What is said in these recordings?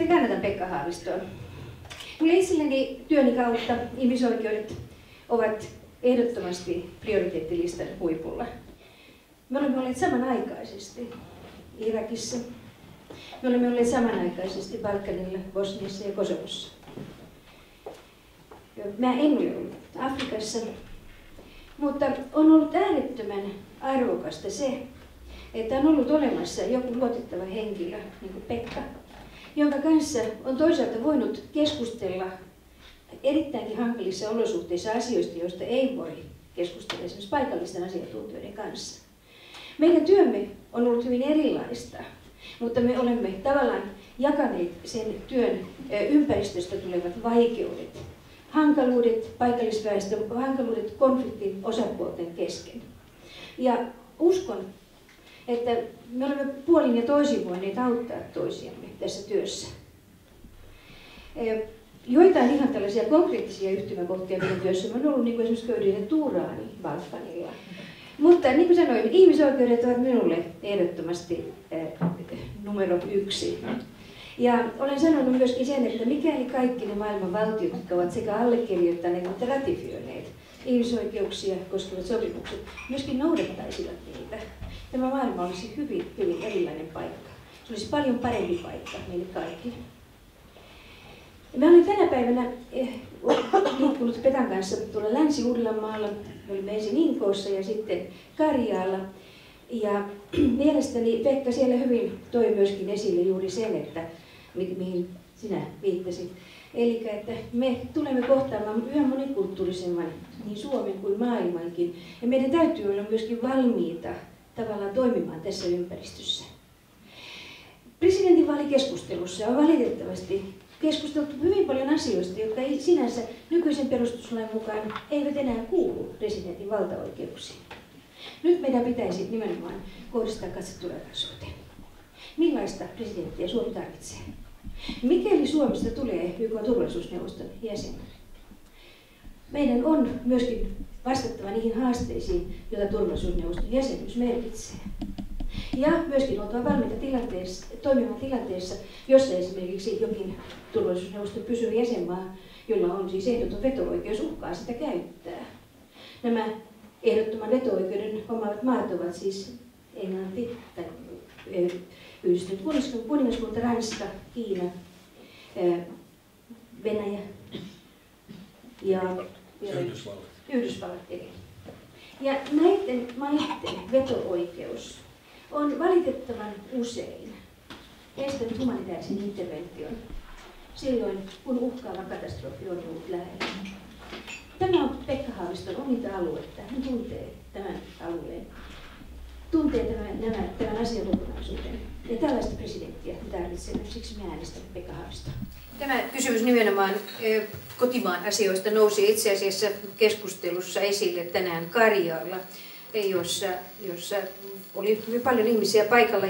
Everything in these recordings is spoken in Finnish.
sitten kannatan Pekka Haavistoa. Minulle itselleni työni kautta ihmisoikeudet ovat ehdottomasti prioriteettilistan huipulla. Me olemme olleet samanaikaisesti Irakissa. Me olemme olleet samanaikaisesti Balkanilla, Bosniassa ja Kosovossa. Mä en ole ollut Afrikassa, mutta on ollut äärettömän arvokasta se, että on ollut olemassa joku luotettava henkilö, niin kuin Pekka, jonka kanssa on toisaalta voinut keskustella erittäinkin hankalissa olosuhteissa asioista, joista ei voi keskustella esimerkiksi paikallisten asiantuntijoiden kanssa. Meidän työmme on ollut hyvin erilaista, mutta me olemme tavallaan jakaneet sen työn ympäristöstä tulevat vaikeudet, hankaluudet, paikallisväestön hankaluudet konfliktin osapuolten kesken. Ja uskon, että me olemme puolin ja toisin voineet auttaa toisiamme tässä työssä. Joitain ihan tällaisia konkreettisia yhtymäkohtia meidän työssä on ollut niin kuin esimerkiksi köyhyyden tuuraani Balkanilla. Mutta niin kuin sanoin, ihmisoikeudet ovat minulle ehdottomasti numero 1. Ja olen sanonut myöskin sen, että mikäli kaikki ne maailman valtiot, jotka ovat sekä allekirjoittaneet että ratifioineet ihmisoikeuksia koskevat sopimukset, myöskin noudattaisivat niitä, tämä maailma olisi hyvin, hyvin erilainen paikka. Se olisi paljon parempi paikka meille kaikille. Mä olen tänä päivänä liikkunut Petan kanssa tuolla Länsi-Uudellamaalla. Me olimme ensin Inkoossa ja sitten Karjaalla. Ja mielestäni Pekka siellä hyvin toi myöskin esille juuri sen, että mihin sinä viittasit. Eli että me tulemme kohtaamaan yhä monikulttuurisemman niin Suomen kuin maailmankin. Ja meidän täytyy olla myöskin valmiita tavallaan toimimaan tässä ympäristössä. Presidentinvaalikeskustelussa on valitettavasti keskusteltu hyvin paljon asioista, jotka ei sinänsä nykyisen perustuslain mukaan eivät enää kuulu presidentin valtaoikeuksiin. Nyt meidän pitäisi nimenomaan kohdistaa katse tulevaisuuteen. Millaista presidenttiä Suomi tarvitsee? Mikäli Suomesta tulee YK:n turvallisuusneuvoston jäsen, meidän on myöskin vastattava niihin haasteisiin, joita turvallisuusneuvoston jäsenyys merkitsee. Ja myöskin oltava valmiita toimimaan tilanteessa, jossa esimerkiksi jokin turvallisuusneuvoston pysyvä jäsenmaa, jolla on siis ehdoton veto-oikeus, uhkaa sitä käyttää. Nämä ehdottoman veto-oikeuden omaavat maat ovat siis Englanti, tai Yhdistynyt kuningaskunta, Ranska, Kiina, Venäjä ja Yhdysvallat. Ja näiden maiden veto-oikeus on valitettavan usein estänyt humanitaarisen intervention silloin, kun uhkaava katastrofi on ollut lähellä. Tämä on Pekka Haaviston ominta aluetta. Hän tuntee tämän alueen, tuntee tämän asian kokonaisuuden. Ja tällaista presidenttiä me tarvitsemme, siksi me äänestämme Pekka Haavistoa. Tämä kysymys nimenomaan kotimaan asioista nousi itse asiassa keskustelussa esille tänään Karjaalla, jossa oli hyvin paljon ihmisiä paikalla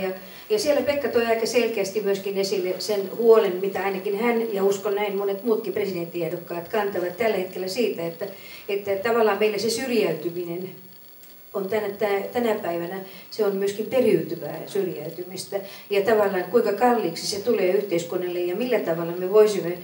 ja siellä Pekka toi aika selkeästi myöskin esille sen huolen, mitä ainakin hän ja uskon näin monet muutkin presidenttiehdokkaat kantavat tällä hetkellä siitä, että tavallaan meillä se syrjäytyminen on tänä päivänä, se on myöskin periytyvää syrjäytymistä ja tavallaan kuinka kalliiksi se tulee yhteiskunnalle ja millä tavalla me voisimme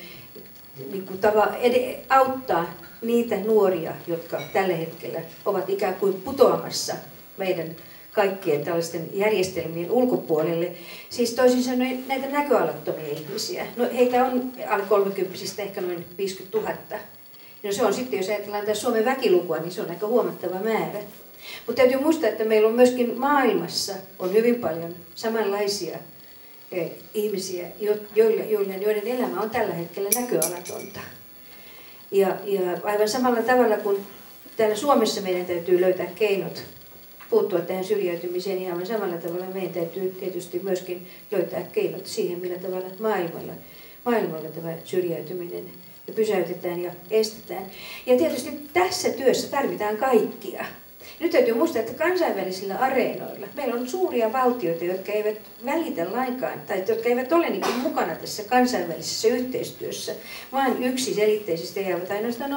auttaa niitä nuoria, jotka tällä hetkellä ovat ikään kuin putoamassa meidän kaikkien tällaisten järjestelmien ulkopuolelle. Siis toisin sanoen näitä näköalattomia ihmisiä. No, heitä on alle 30 ehkä noin 50 000. No se on sitten, jos ajatellaan tässä Suomen väkilukua, niin se on aika huomattava määrä. Mutta täytyy muistaa, että meillä on myöskin maailmassa on hyvin paljon samanlaisia ihmisiä, joiden elämä on tällä hetkellä näköalatonta. Ja aivan samalla tavalla kuin täällä Suomessa meidän täytyy löytää keinot puuttua tähän syrjäytymiseen, niin aivan samalla tavalla meidän täytyy tietysti myöskin löytää keinot siihen, millä tavalla maailmalla tämä syrjäytyminen pysäytetään ja estetään. Ja tietysti tässä työssä tarvitaan kaikkia. Nyt täytyy muistaa, että kansainvälisillä areenoilla meillä on suuria valtioita, jotka eivät välitä lainkaan, tai jotka eivät ole niin mukana tässä kansainvälisessä yhteistyössä, vaan yksiselitteisesti jäävät ainoastaan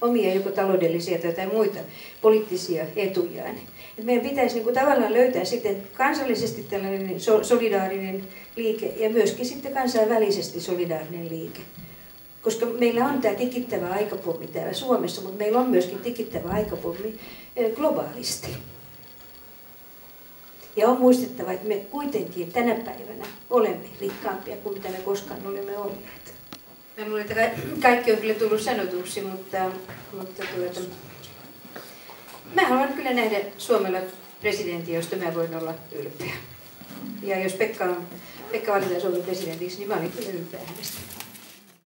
omia joko taloudellisia tai jotain muita poliittisia etujaan. Et meidän pitäisi niin kuin tavallaan löytää sitten kansallisesti tällainen solidaarinen liike ja myöskin sitten kansainvälisesti solidaarinen liike. Koska meillä on tämä tikittävä aikapommi täällä Suomessa, mutta meillä on myöskin tikittävä aikapommi globaalisti. Ja on muistettava, että me kuitenkin tänä päivänä olemme rikkaampia kuin mitä me koskaan olemme olleet. Mä luulen, että kaikki on kyllä tullut sanotuksi, mutta mä haluan kyllä nähdä Suomella presidentin, josta mä voin olla ylpeä. Ja jos Pekka valitaan Suomen presidentiksi, niin mä olin kyllä ylpeä hänestä.